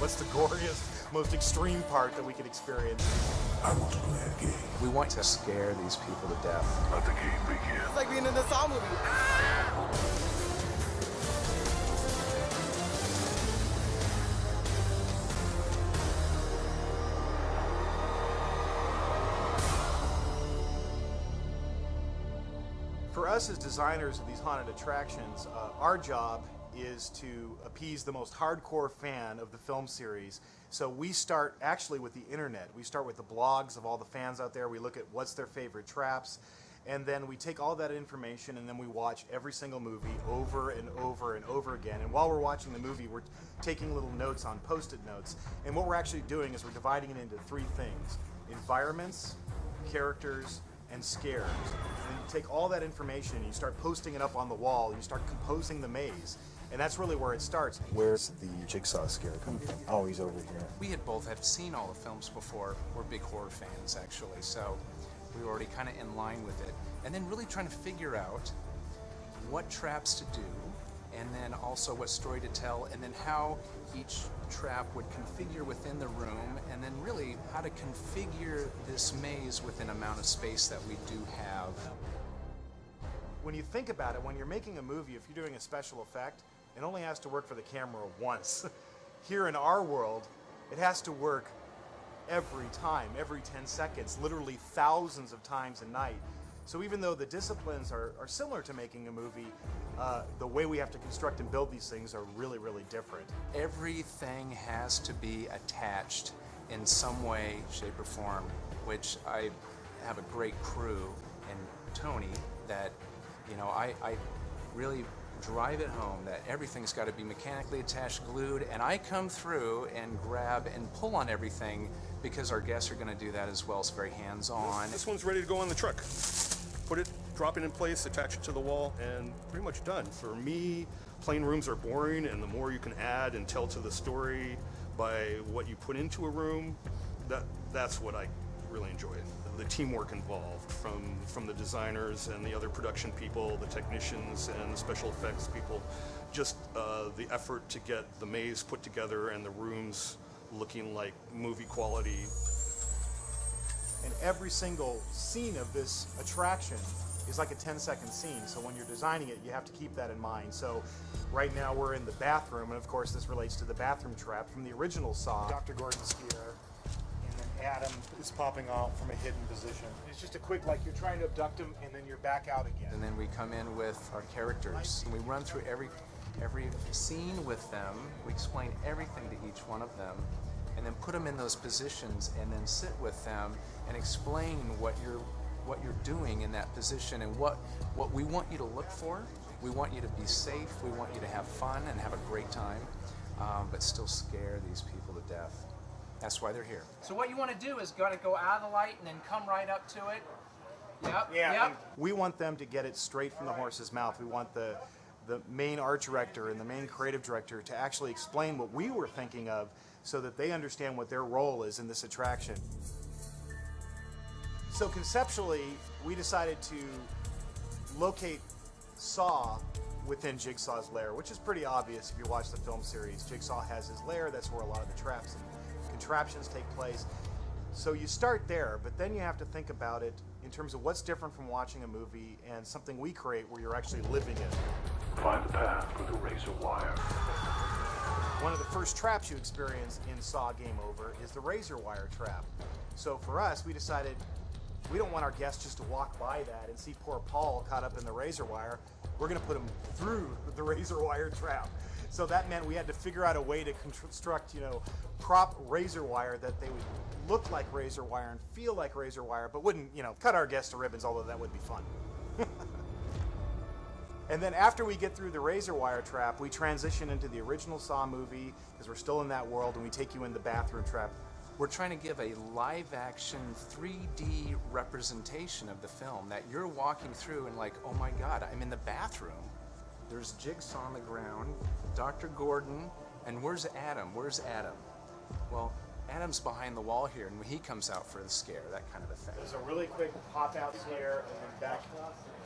What's the goriest, most extreme part that we could experience? I want to play a game. We want to scare these people to death. Let the game begin. It's like being in the Saw movie. For us as designers of these haunted attractions, our job is to appease the most hardcore fan of the film series. So we start actually with the internet. We start with the blogs of all the fans out there. We look at what's their favorite traps, and then we take all that information and then we watch every single movie over and over and over again. And while we're watching the movie, we're taking little notes on Post-it notes. And what we're actually doing is we're dividing it into three things: environments, characters, and scares. And then you take all that information and you start posting it up on the wall and you start composing the maze. And that's really where it starts. Where's the Jigsaw scare coming from? Oh, he's over here. We had both have seen all the films before. We're big horror fans, actually, so we were already kind of in line with it. And then really trying to figure out what traps to do, and then also what story to tell, and then how each trap would configure within the room, and then really how to configure this maze within amount of space that we do have. When you think about it, when you're making a movie, if you're doing a special effect, it only has to work for the camera once. Here in our world, it has to work every time, every 10 seconds, literally thousands of times a night. So even though the disciplines are similar to making a movie, the way we have to construct and build these things are really, really different. Everything has to be attached in some way, shape, or form, which I have a great crew and Tony that, you know, I really drive it home that everything's got to be mechanically attached, glued, and I come through and grab and pull on everything because our guests are going to do that as well. It's very hands-on. This one's ready to go on the truck. Put it, drop it in place, attach it to the wall, and pretty much done. For me, plain rooms are boring, and the more you can add and tell to the story by what you put into a room, that's what I really enjoy. The teamwork involved from the designers and the other production people, the technicians and the special effects people, just the effort to get the maze put together and the rooms looking like movie quality. And every single scene of this attraction is like a 10-second scene. So when you're designing it, you have to keep that in mind. So right now we're in the bathroom, and of course this relates to the bathroom trap from the original Saw. Dr. Gordon's here, and then Adam is popping out from a hidden position. It's just a quick, like you're trying to abduct him, and then you're back out again. And then we come in with our characters. And we run through every scene with them. We explain everything to each one of them, and then put them in those positions, and then sit with them and explain what you're doing in that position and what we want you to look for. We want you to be safe. We want you to have fun and have a great time, but still scare these people to death. That's why they're here. So what you want to do is got to go out of the light and then come right up to it. Yep. Yeah. Yep. We want them to get it straight from the horse's mouth. We want the main art director and the main creative director to actually explain what we were thinking of so that they understand what their role is in this attraction. So conceptually, we decided to locate Saw within Jigsaw's lair, which is pretty obvious if you watch the film series. Jigsaw has his lair, that's where a lot of the traps and contraptions take place. So you start there, but then you have to think about it in terms of what's different from watching a movie and something we create where you're actually living it. Find the path with a razor wire. One of the first traps you experience in Saw Game Over is the razor wire trap. So for us, we decided we don't want our guests just to walk by that and see poor Paul caught up in the razor wire. We're going to put him through the razor wire trap. So that meant we had to figure out a way to construct, prop razor wire that they would look like razor wire and feel like razor wire, but wouldn't, cut our guests to ribbons, although that would be fun. And then after we get through the razor wire trap, we transition into the original Saw movie, because we're still in that world, and we take you in the bathroom trap. We're trying to give a live-action 3D representation of the film that you're walking through and like, oh my God, I'm in the bathroom. There's Jigsaw on the ground, Dr. Gordon, and where's Adam? Where's Adam? Well, Adam's behind the wall here, and he comes out for the scare, that kind of a thing. There's a really quick pop out scare and then back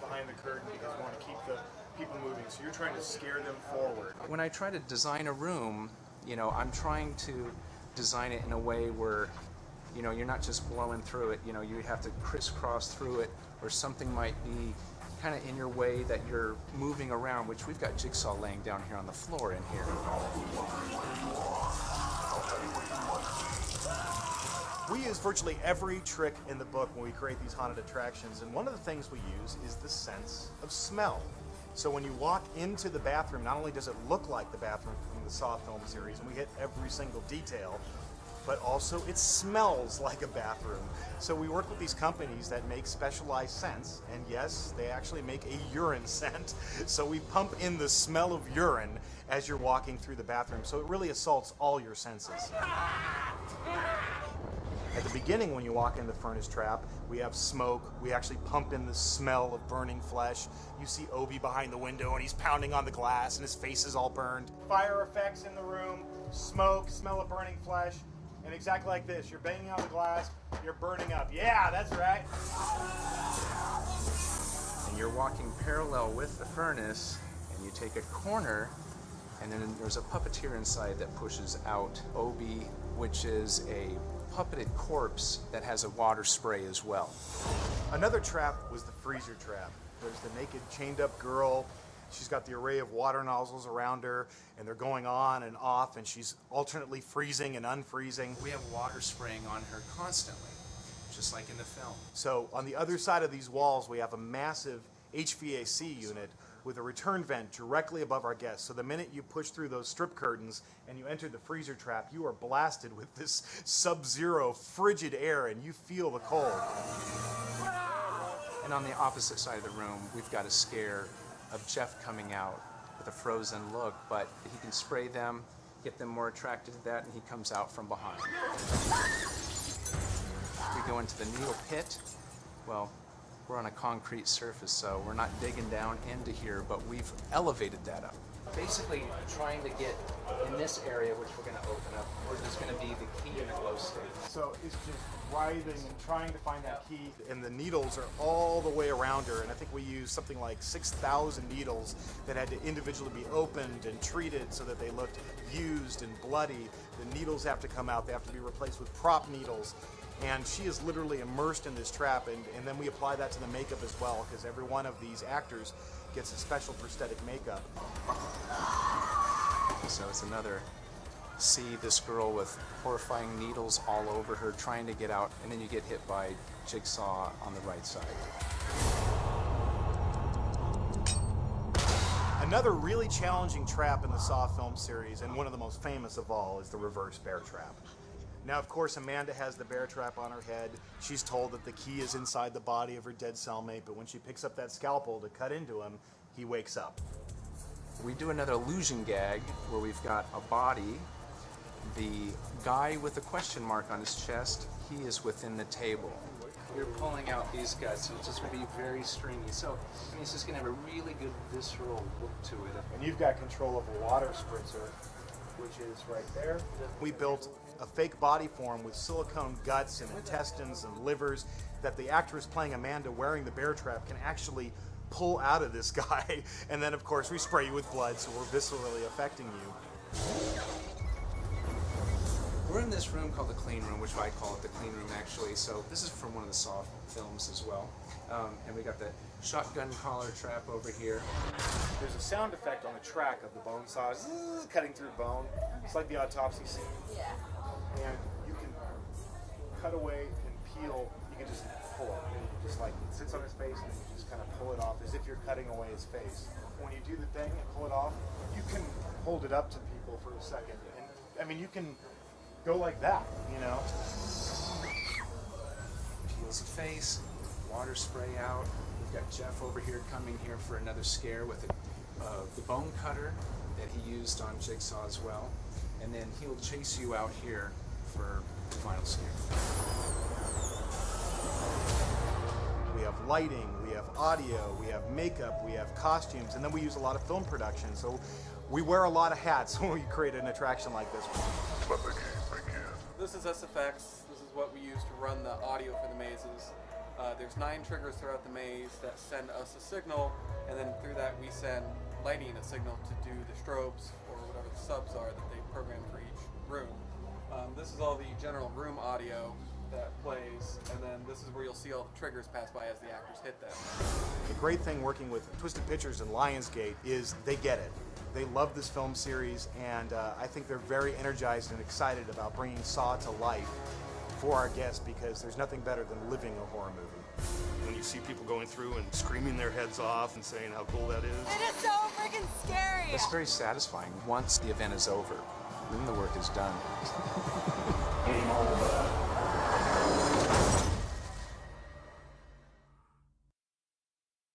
behind the curtain because we want to keep the people moving. So you're trying to scare them forward. When I try to design a room, You know, I'm trying to design it in a way where, you know, you're not just blowing through it. You know, you have to crisscross through it, or something might be kind of in your way that you're moving around, which we've got Jigsaw laying down here on the floor in here. We use virtually every trick in the book when we create these haunted attractions, and one of the things we use is the sense of smell. So when you walk into the bathroom, not only does it look like the bathroom from the Saw film series, and we hit every single detail, but also it smells like a bathroom. So we work with these companies that make specialized scents, and yes, they actually make a urine scent. So we pump in the smell of urine as you're walking through the bathroom, so it really assaults all your senses. At the beginning, when you walk in the furnace trap, we have smoke. We actually pump in the smell of burning flesh. You see Obi behind the window, and he's pounding on the glass, and his face is all burned. Fire effects in the room, smoke, smell of burning flesh, and exactly like this. You're banging on the glass, you're burning up. Yeah, that's right. And you're walking parallel with the furnace, and you take a corner, and then there's a puppeteer inside that pushes out Obi, which is a puppeted corpse that has a water spray as well. Another trap was the freezer trap. There's the naked chained up girl. She's got the array of water nozzles around her, and they're going on and off, and she's alternately freezing and unfreezing. We have water spraying on her constantly, just like in the film. So on the other side of these walls, we have a massive HVAC unit with a return vent directly above our guests. So the minute you push through those strip curtains and you enter the freezer trap, you are blasted with this sub-zero frigid air, and you feel the cold. And on the opposite side of the room, we've got a scare of Jeff coming out with a frozen look, but he can spray them, get them more attracted to that, and he comes out from behind. We go into the needle pit. Well, we're on a concrete surface, so we're not digging down into here, but we've elevated that up. Basically trying to get in this area, which we're going to open up, where there's going to be the key in the glow stick. So it's just writhing and trying to find that key. And the needles are all the way around her, and I think we used something like 6,000 needles that had to individually be opened and treated so that they looked used and bloody. The needles have to come out. They have to be replaced with prop needles. And she is literally immersed in this trap, and then we apply that to the makeup as well, because every one of these actors gets a special prosthetic makeup. So it's another, see this girl with horrifying needles all over her trying to get out, and then you get hit by Jigsaw on the right side. Another really challenging trap in the Saw film series, and one of the most famous of all, is the reverse bear trap. Now, of course, Amanda has the bear trap on her head. She's told that the key is inside the body of her dead cellmate, but when she picks up that scalpel to cut into him, he wakes up. We do another illusion gag where we've got a body. The guy with the question mark on his chest, he is within the table. You're pulling out these guts, so it's just going to be very stringy. So, I mean, it's just going to have a really good visceral look to it. And you've got control of a water spritzer, which is right there. We built a fake body form with silicone guts and intestines and livers that the actress playing Amanda wearing the bear trap can actually pull out of this guy. And then, of course, we spray you with blood, so we're viscerally affecting you. We're in this room called the clean room, which I call it the clean room actually. So this is from one of the Saw films as well. And we got the shotgun collar trap over here. There's a sound effect on the track of the bone saw cutting through bone. It's like the autopsy scene. Yeah. And you can cut away and peel. You can just pull it. And you just like it sits on his face, and you just kind of pull it off as if you're cutting away his face. When you do the thing and pull it off, you can hold it up to people for a second. And I mean, you can go like that, you know. Peels the face, water spray out. We've got Jeff over here coming here for another scare with the bone cutter that he used on Jigsaw as well. And then he'll chase you out here for the final scare. We have lighting, we have audio, we have makeup, we have costumes, and then we use a lot of film production. So we wear a lot of hats when we create an attraction like this. Let the game begin. This is SFX. This is what we use to run the audio for the mazes. There's 9 triggers throughout the maze that send us a signal, and then through that we send lighting a signal to do the strobes or whatever subs are that they program for each room. This is all the general room audio that plays, and then this is where you'll see all the triggers pass by as the actors hit them. The great thing working with Twisted Pictures and Lionsgate is they get it. They love this film series, and I think they're very energized and excited about bringing Saw to life for our guests, because there's nothing better than living a horror movie. When you see people going through and screaming their heads off and saying how cool that is. It is so freaking scary. It's very satisfying. Once the event is over, then the work is done. Game over.